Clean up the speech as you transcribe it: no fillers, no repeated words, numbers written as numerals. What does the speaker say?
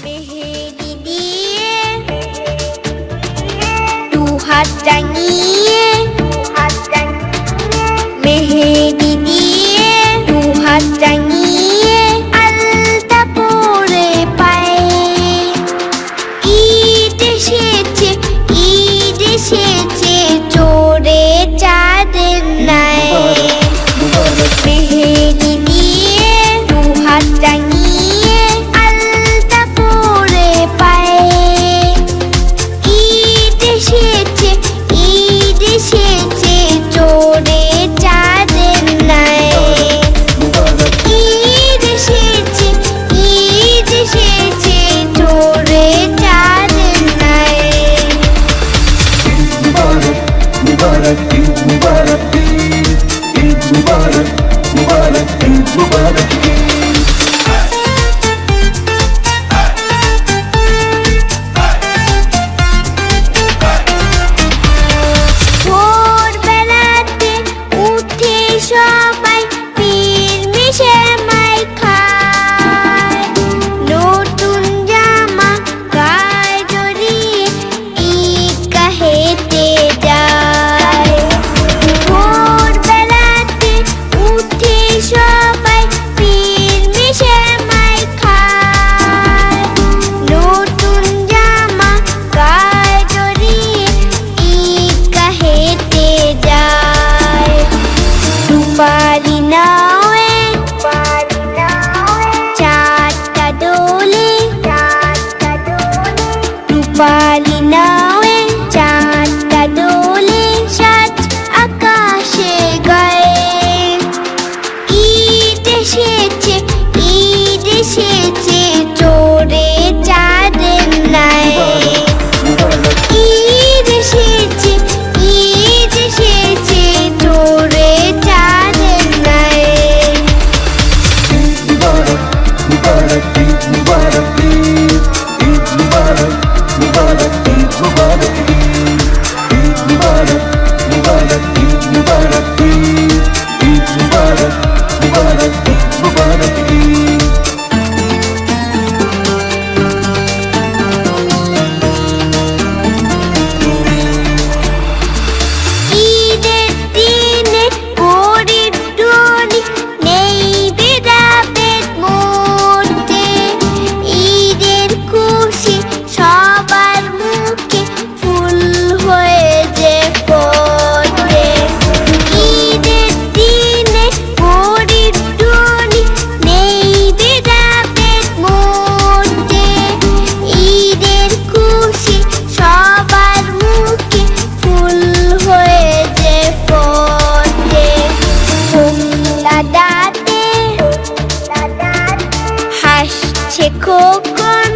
মেহেদি দিয়ে দু হাত টাঙিয়ে মেহেদি দিয়ে দু হাত টাঙিয়ে আলতা পরে পায়ে ঈদ এসেছে চোরে চাঁদের নাই মেহেদি দিয়ে দু হাত টাঙিয়ে আলতা পরে পায়ে ঈদ এসেছে চোরে চাঁদের নাই ঈদ এসেছে চোরে চাঁদের নাই Mubarak, Eid Mubarak, Eid Mubarak, Mubarak, Eid Mubarak, ভোরবেলাতে উঠে সবাই মিলেমিশে মাই খায় নতুন জামা গায়ে জড়িয়ে ঈদগাহেতে যায় ভোরবেলাতে উঠে সবাই মিলেমিশে মাই খায় নতুন জামা গায়ে জড়িয়ে ঈদগাহেতে যায় রূপালি নাওয়ে চাঁদটা দোলে রূপালি নাওয়ে চাঁদটা দোলে সাত আকাশে গায়ে ঈদ এসেছে চোরে চাঁদের নাই ঈদ এসেছে চোরে চাঁদের নাই Mubarak, Eid Mubarak, Eid Mubarak, Mubarak, Eid Mubarak, Eid Mubarak, Mubarak, Eid Mubarak, Eid Mubarak, Mubarak, Eid Mubarak, ঈদের দিনে গরিব ধনী নেই ভেদাভেদ মধ্যে ঈদের খুশি সবার মুখে ফুল হয়ে যে ফোটে ঈদের দিনে গরিব ধনী নেই ভেদাভেদ মধ্যে ঈদের খুশি সবার মুখে ফুল হয়ে যে ফোটে দাদাতে হাসছে খোকন